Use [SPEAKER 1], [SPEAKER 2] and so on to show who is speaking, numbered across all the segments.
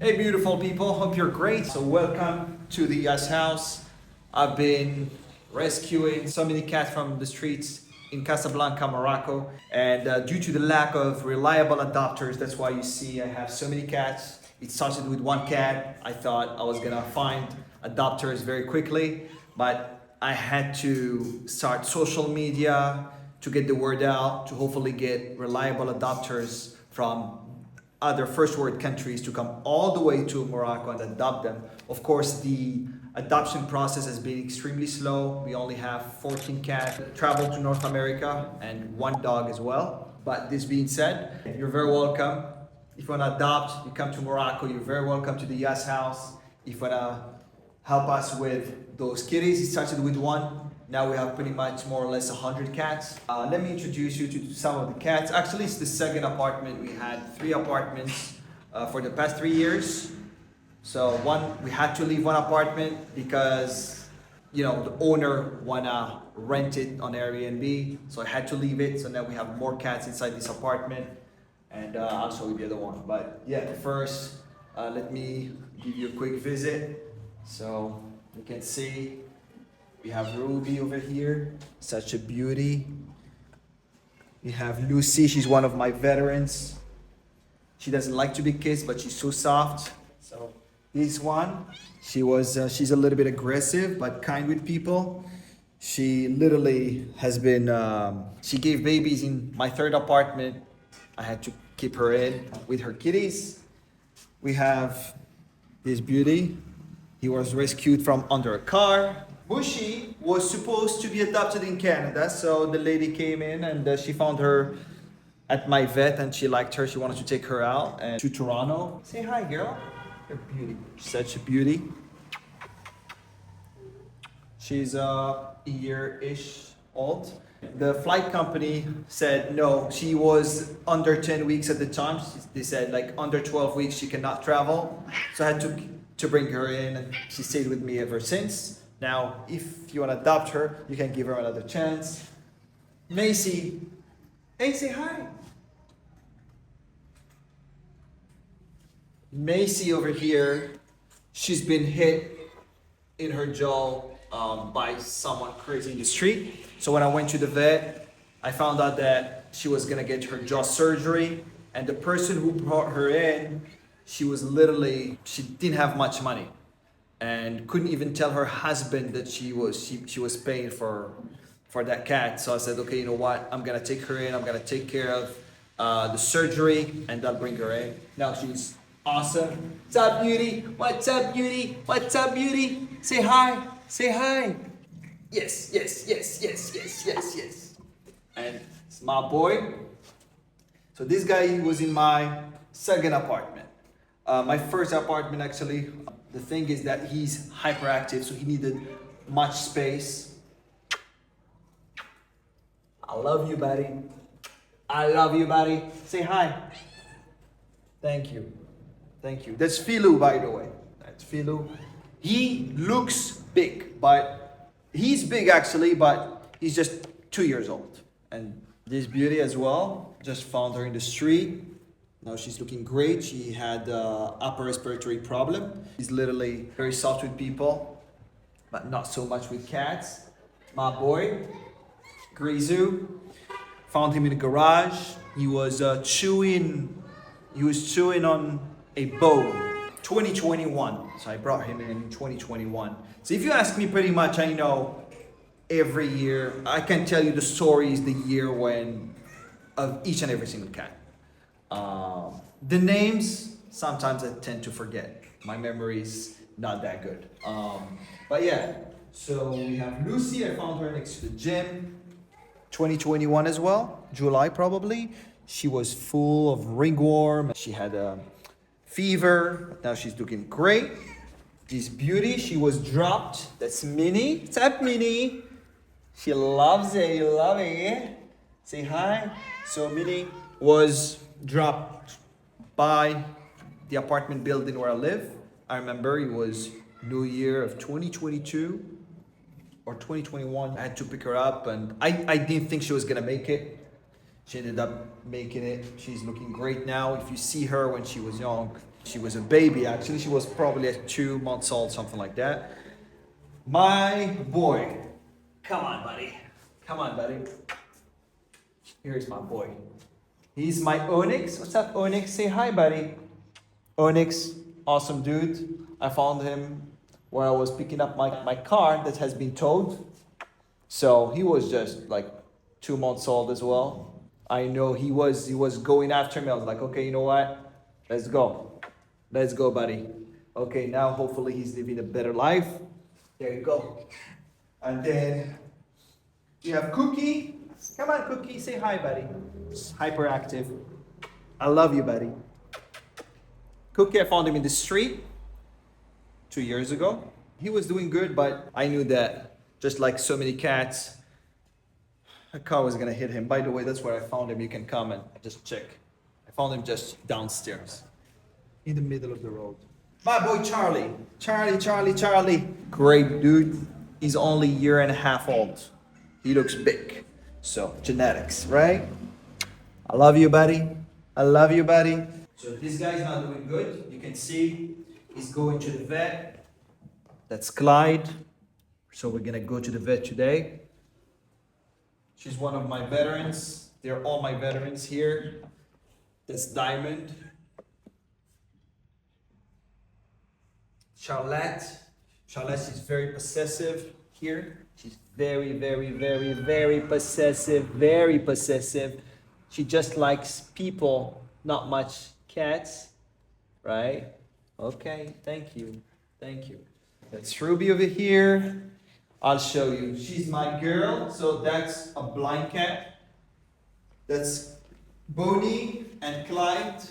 [SPEAKER 1] Hey beautiful people, hope you're great. So welcome to the Yass House. I've been rescuing so many cats from the streets in Casablanca, Morocco. And due to the lack of reliable adopters, that's why you see I have so many cats. It started with one cat. I thought I was gonna find adopters very quickly, but I had to start social media to get the word out, to hopefully get reliable adopters from other first world countries to come all the way to Morocco and adopt them. Of course, the adoption process has been extremely slow. We only have 14 cats travel to North America and one dog as well. But this being said, you're very welcome. If you want to adopt, you come to Morocco, you're very welcome to the Yass House. If you want to help us with those kitties, it started with one. Now we have pretty much more or less 100 cats. Let me introduce you to some of the cats. Actually, it's the second apartment. We had 3 apartments for the past 3 years. So we had to leave one apartment because, the owner wanna rent it on Airbnb. So I had to leave it. So now we have more cats inside this apartment. And I'll show you the other one. But yeah, first, let me give you a quick visit. So you can see we have Ruby over here, such a beauty. We have Lucy, she's one of my veterans. She doesn't like to be kissed, but she's so soft. So this one, she's a little bit aggressive, but kind with people. She literally has been, she gave babies in my 3rd apartment. I had to keep her in with her kitties. We have this beauty. He was rescued from under a car. Bushy was supposed to be adopted in Canada, so the lady came in and she found her at my vet and she liked her. She wanted to take her out and to Toronto. Say hi, girl. You're a beauty. Such a beauty. She's a year-ish old. The flight company said no, she was under 10 weeks at the time. They said like under 12 weeks she cannot travel. So I had to bring her in and she stayed with me ever since. Now, if you want to adopt her, you can give her another chance. Macy, hey, say hi. Macy over here, she's been hit in her jaw by someone crazy in the street. So when I went to the vet, I found out that she was gonna get her jaw surgery. And the person who brought her in, she didn't have much money. And couldn't even tell her husband that she was paying for that cat. So I said, okay, you know what? I'm gonna take her in. I'm gonna take care of the surgery, and I'll bring her in. Now she's awesome. What's up, beauty? What's up, beauty? What's up, beauty? Say hi. Say hi. Yes, yes, yes, yes, yes, yes, yes. And it's my boy. So this guy, he was in my 2nd apartment. My 1st apartment, actually. The thing is that he's hyperactive, so he needed much space. I love you, buddy. I love you, buddy. Say hi. Thank you. Thank you. That's Philou, by the way. That's Philou. He looks big, but he's big actually, but he's just 2 years old. And this beauty as well, just found her in the street. Now she's looking great. She had upper respiratory problem. She's literally very soft with people, but not so much with cats. My boy, Grizu, found him in the garage. He was chewing on a bone. 2021. So I brought him in 2021. So if you ask me, pretty much I know every year. I can tell you the stories the year of each and every single cat. The names, sometimes I tend to forget. My memory is not that good. But yeah, so we have Lucy. I found her next to the gym. 2021 as well, July probably. She was full of ringworm. She had a fever. Now she's looking great. This beauty, she was dropped. That's Minnie. What's up, Minnie? She loves it. You love it. Say hi. So Minnie was dropped by the apartment building where I live. I remember it was New Year of 2022 or 2021. I had to pick her up and I didn't think she was gonna make it. She ended up making it. She's looking great now. If you see her when she was young, She was a baby, actually. She was probably at 2 months old, something like that. My boy. Come on, buddy. Come on, buddy. Here's my boy. He's my Onyx. What's up, Onyx? Say hi, buddy. Onyx, awesome dude. I found him where I was picking up my car that has been towed. So he was just like 2 months old as well. I know he was going after me. I was like, okay, you know what? Let's go. Let's go, buddy. Okay, now hopefully he's living a better life. There you go. And then you have Cookie. Come on, Cookie, say hi, buddy. It's hyperactive. I love you, buddy. Cookie, I found him in the street 2 years ago. He was doing good, but I knew that just like so many cats, a car was gonna hit him. By the way, that's where I found him. You can come and just check. I found him just downstairs, in the middle of the road. My boy Charlie. Charlie. Great dude. He's only a year and a half old. He looks big. So, genetics, right? I love you, buddy. I love you, buddy. So this guy's not doing good. You can see he's going to the vet. That's Clyde. So we're gonna go to the vet today. She's one of my veterans. They're all my veterans here. That's Diamond. Charlotte is very possessive here. She's very possessive. She just likes people, not much cats, right? Okay, thank you. That's Ruby over here. I'll show you. She's my girl. So that's a blind cat. That's Bonnie and Clyde.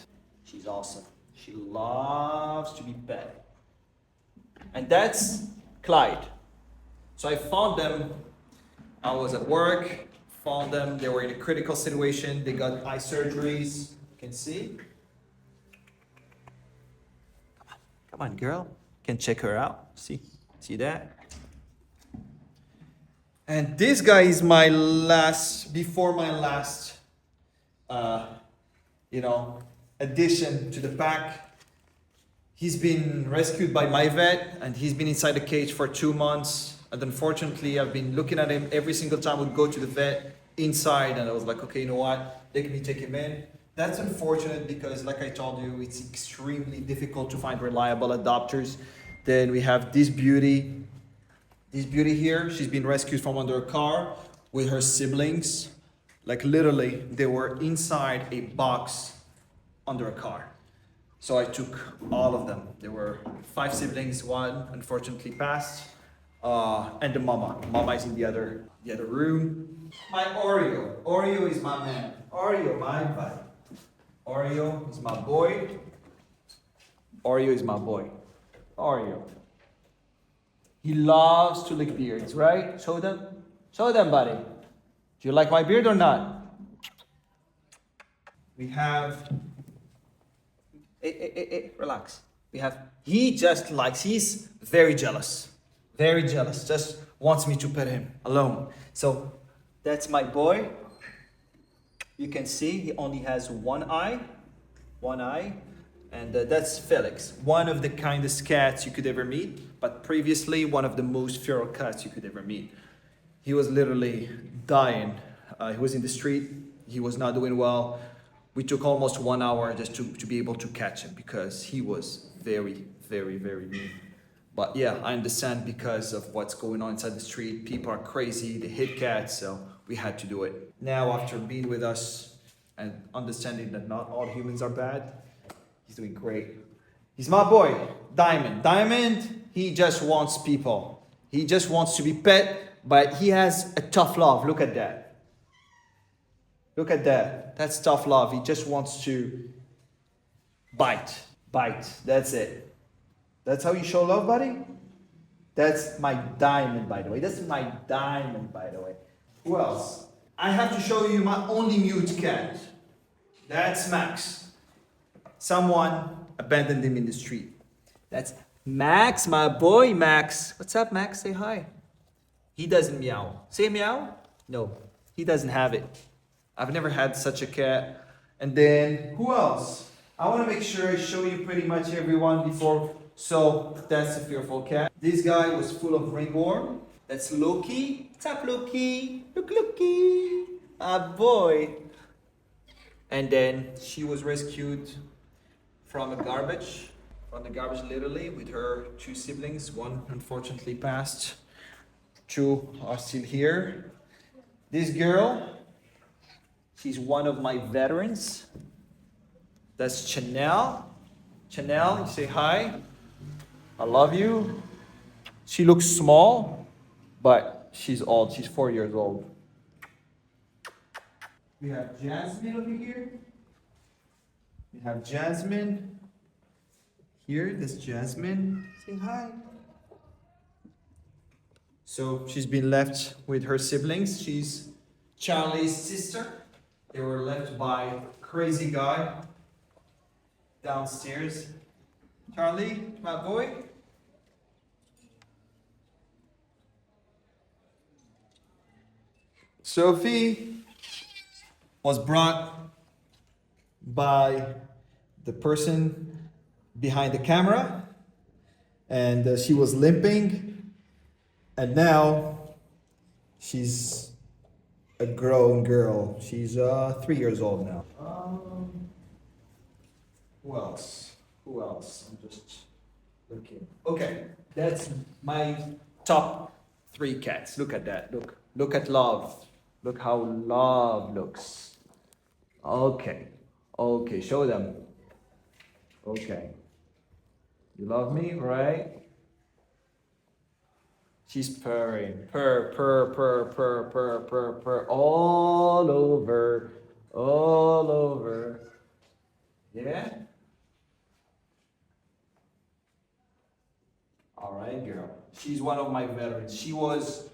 [SPEAKER 1] She's awesome. She loves to be pet. And that's Clyde. So I found them. I was at work, found them. They were in a critical situation. They got eye surgeries. You can see. Come on, girl. Can check her out. See that? And this guy is my last, addition to the pack. He's been rescued by my vet, and he's been inside the cage for 2 months. And unfortunately, I've been looking at him every single time we'd go to the vet inside, and I was like, okay, you know what? Let me take him in. That's unfortunate because, like I told you, it's extremely difficult to find reliable adopters. Then we have this beauty. This beauty here, she's been rescued from under a car with her siblings. Like literally, they were inside a box under a car. So I took all of them. There were 5 siblings, one unfortunately passed, and the mama. Mama is in the other room. My Oreo is my man. Oreo, my buddy. Oreo is my boy. Oreo. He loves to lick beards, right? Show them, buddy. Do you like my beard or not? We have. Relax. He's very jealous. Just wants me to pet him alone. So that's my boy. You can see he only has one eye. And that's Felix, one of the kindest cats you could ever meet, but previously one of the most feral cats you could ever meet. He was literally dying. He was in the street. He was not doing well. We took almost 1 hour just to be able to catch him because he was very mean. But yeah, I understand because of what's going on inside the street. People are crazy, they hit cats, so we had to do it. Now, after being with us and understanding that not all humans are bad, he's doing great. He's my boy, Diamond. Diamond, he just wants people. He just wants to be pet, but he has a tough love. Look at that. That's tough love. He just wants to bite. That's it. That's how you show love, buddy? That's my Diamond, by the way. Who else? I have to show you my only mute cat. That's Max. Someone abandoned him in the street. That's Max, my boy Max. What's up, Max? Say hi. He doesn't meow. Say meow? No, he doesn't have it. I've never had such a cat. And then, who else? I want to make sure I show you pretty much everyone before. So that's a fearful cat. This guy was full of ringworm. That's Loki. What's up, Loki? Look, Loki. Ah, boy. And then she was rescued from the garbage literally, with her two siblings. One unfortunately passed. Two are still here. This girl, she's one of my veterans. That's Chanel. Chanel, you say hi. I love you. She looks small, but she's old. She's 4 years old. We have Jasmine over here. We have Jasmine. Here, that's Jasmine. Say hi. So she's been left with her siblings. She's Charlie's sister. They were left by a crazy guy downstairs. Charlie, my boy. Sophie was brought by the person behind the camera, and she was limping, and now she's a grown girl. She's 3 years old now. Who else? Who else? I'm just looking. Okay, that's my top 3 cats. Look at that. Look at Love. Look how Love looks. Okay. Okay, show them. Okay. You love me, right? She's purring. Purr, purr, purr, purr, purr, purr, purr. All over. All over. Yeah? All right, girl. She's one of my veterans. She was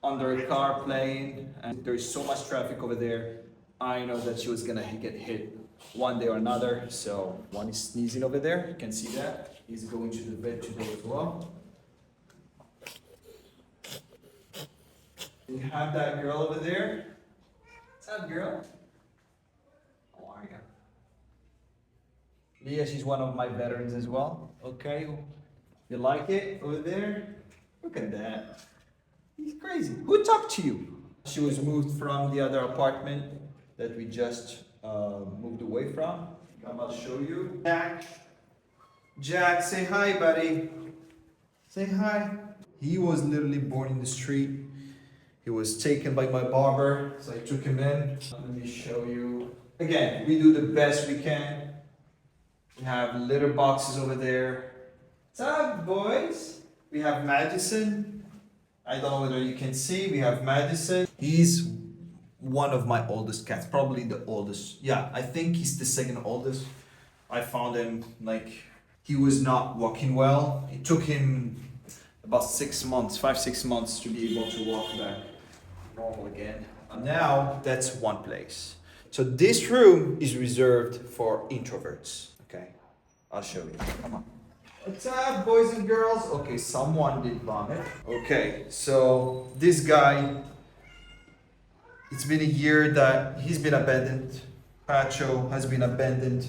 [SPEAKER 1] under a car plane, and there's so much traffic over there. I know that she was gonna get hit one day or another. So one is sneezing over there. You can see that. He's going to the vet today as well. You have that girl over there. What's up, girl? How are you? Leah, she's one of my veterans as well. Okay. You like it over there? Look at that. He's crazy. Who talked to you? She was moved from the other apartment that we just moved away from. I'll show you. Jack, say hi, buddy. Say hi. He was literally born in the street. He was taken by my barber, so I took him in. Let me show you. Again, we do the best we can. We have litter boxes over there. What's up, boys? We have Madison. I don't know whether you can see. We have Madison. He's one of my oldest cats, probably the oldest. Yeah, I think he's the second oldest. I found him he was not walking well. It took him about 6 months, 5-6 months to be able to walk back normal again. And now that's one place. So this room is reserved for introverts. Okay, I'll show you. Come on. What's up, boys and girls? Okay, someone did vomit. Okay, so this guy, it's been a year that he's been abandoned. Pacho has been abandoned.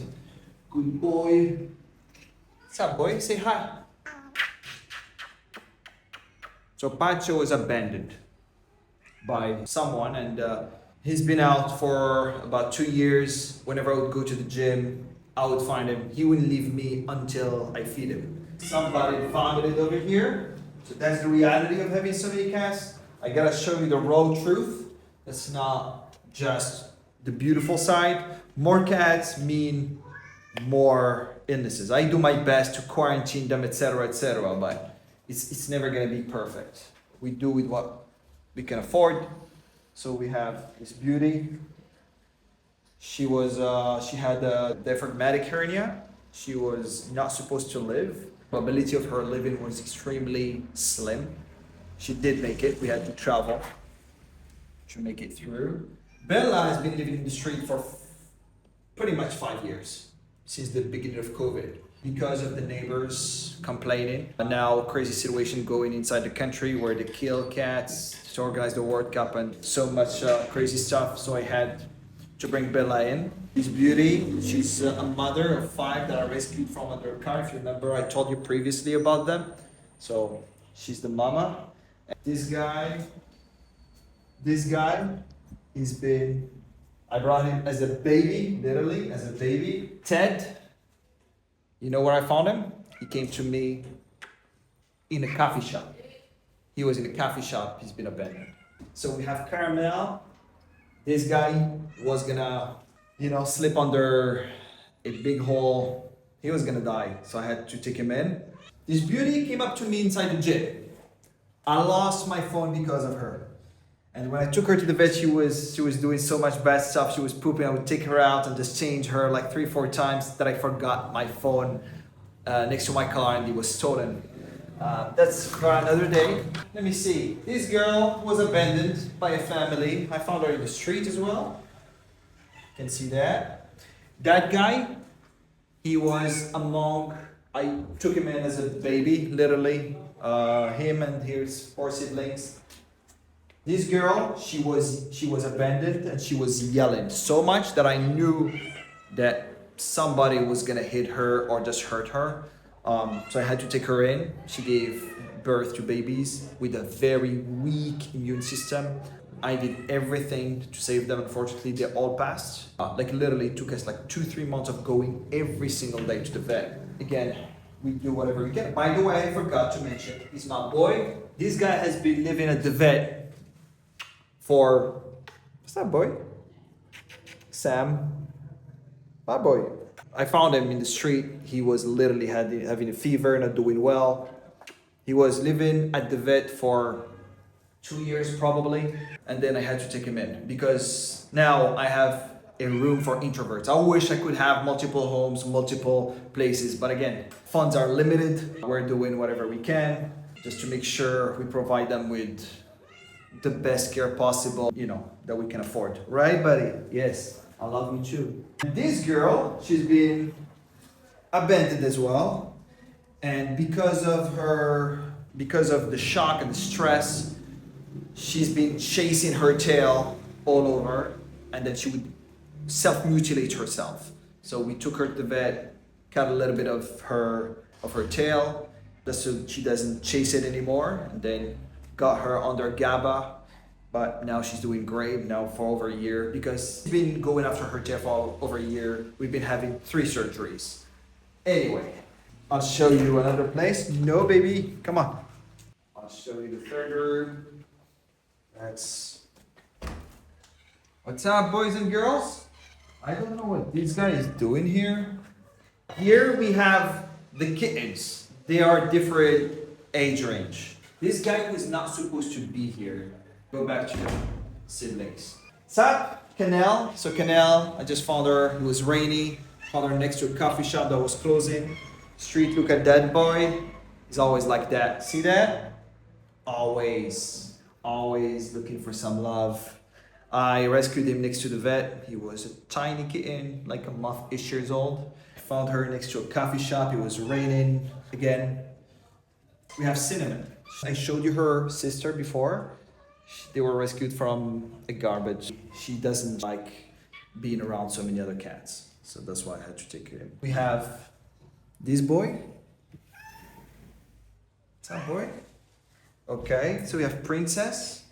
[SPEAKER 1] Good boy. What's up, boy? Say hi. So Pacho was abandoned by someone, and he's been out for about 2 years. Whenever I would go to the gym, I would find him. He wouldn't leave me until I feed him. Somebody vomited over here. So that's the reality of having so many cats. I gotta show you the raw truth. That's not just the beautiful side. More cats mean more illnesses. I do my best to quarantine them, etc., but it's never gonna be perfect. We do with what we can afford. So we have this beauty. She had a diaphragmatic hernia. She was not supposed to live. Probability of her living was extremely slim. She did make it. We had to travel to make it through. Bella has been living in the street for pretty much 5 years, since the beginning of COVID, because of the neighbors complaining. And now crazy situation going inside the country where they kill cats to organize the World Cup and so much crazy stuff. So I had to bring Bella in. She's beauty. She's a mother of 5 that I rescued from under a car. If you remember, I told you previously about them. So she's the mama. And this guy, I brought him as a baby, literally as a baby. Ted, you know where I found him? He came to me in a coffee shop. He was in a coffee shop. He's been abandoned. So we have Caramel. This guy was gonna, slip under a big hole. He was gonna die, so I had to take him in. This beauty came up to me inside the gym. I lost my phone because of her. And when I took her to the vet, she was doing so much bad stuff. She was pooping. I would take her out and just change her like 3-4 times that I forgot my phone next to my car and it was stolen. That's for another day. Let me see. This girl was abandoned by a family. I found her in the street as well. You can see that. That guy, I took him in as a baby, literally. Him and his 4 siblings. This girl, she was abandoned and she was yelling so much that I knew that somebody was gonna hit her or just hurt her. So I had to take her in. She gave birth to babies with a very weak immune system. I did everything to save them. Unfortunately, they all passed. Literally it took us 2-3 months of going every single day to the vet. Again, we do whatever we can. By the way, I forgot to mention, he's my boy. This guy has been living at the vet for, what's that boy? Sam, my boy. I found him in the street. He was literally having a fever, not doing well. He was living at the vet for 2 years probably. And then I had to take him in because now I have a room for introverts. I wish I could have multiple homes, multiple places. But again, funds are limited. We're doing whatever we can just to make sure we provide them with the best care possible, that we can afford. Right, buddy? Yes. I love you too. This girl, she's been abandoned as well. And because of the shock and the stress, she's been chasing her tail all over, and then she would self-mutilate herself. So we took her to the vet, cut a little bit of her tail, just so she doesn't chase it anymore, and then got her under GABA. But now she's doing great now for over a year because she's been going after her tail for over a year. We've been having 3 surgeries. Anyway, I'll show you another place. No, baby, come on. I'll show you the 3rd room. What's up, boys and girls? I don't know what this guy is doing here. Here we have the kittens. They are different age range. This guy was not supposed to be here. Go back to the siblings. What's up, Canal? So Canal, I just found her. It was rainy. Found her next to a coffee shop that was closing. Street, look at that boy. He's always like that. See that? Always looking for some love. I rescued him next to the vet. He was a tiny kitten, like a month-ish years old. I found her next to a coffee shop. It was raining again. We have Cinnamon. I showed you her sister before. They were rescued from a garbage. She doesn't like being around so many other cats. So that's why I had to take her in. We have this boy. What's up, boy? Okay, so we have Princess.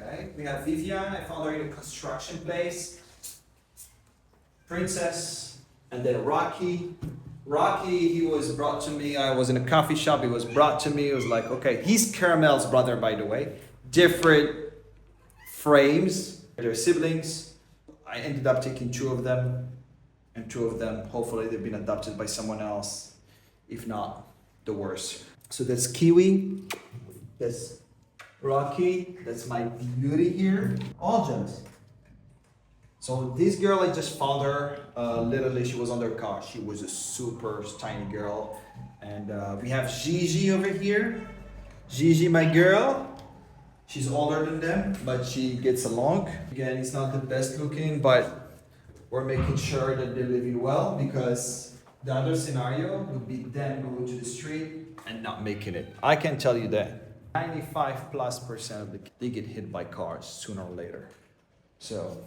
[SPEAKER 1] Okay, we have Vivian. I found her in a construction place. Princess. And then Rocky. Rocky, he was brought to me. I was in a coffee shop. He was brought to me. It was like, okay, he's Caramel's brother, by the way. Different frames. They're siblings. I ended up taking 2 of them. And 2 of them, hopefully, they've been adopted by someone else. If not, the worst. So that's Kiwi. That's Rocky. That's my beauty here. All gems. So this girl, I just found her. Literally, she was on their car. She was a super tiny girl. And we have Gigi over here. Gigi, my girl. She's older than them, but she gets along. Again, it's not the best looking, but we're making sure that they're living well because the other scenario would be them going to the street and not making it. I can tell you that 95+% of they get hit by cars sooner or later. So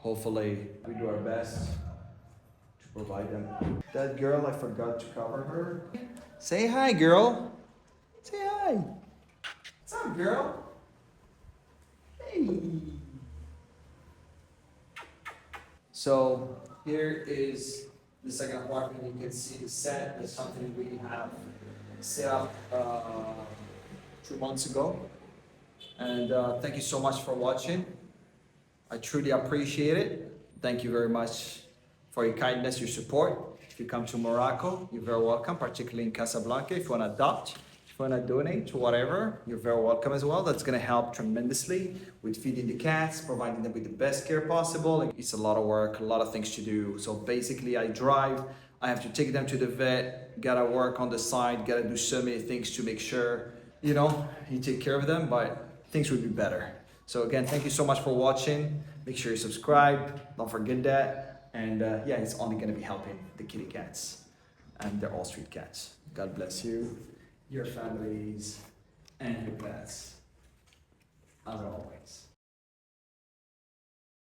[SPEAKER 1] hopefully we do our best to provide them. That girl, I forgot to cover her. Say hi, girl. Say hi. What's up, girl? Hey. So here is the second apartment. You can see the set. That's something we have set up 2 months ago. And thank you so much for watching. I truly appreciate it. Thank you very much for your kindness, your support. If you come to Morocco, you're very welcome, particularly in Casablanca. If you want to adopt, if you want to donate to whatever, you're very welcome as well. That's going to help tremendously with feeding the cats, providing them with the best care possible. It's a lot of work, a lot of things to do. So basically, I drive, I have to take them to the vet, gotta work on the side, gotta do so many things to make sure, you take care of them, but things would be better. So again, thank you so much for watching. Make sure you subscribe. Don't forget that. And yeah, it's only going to be helping the kitty cats. And they're all street cats. God bless you, your families, and your pets, as always.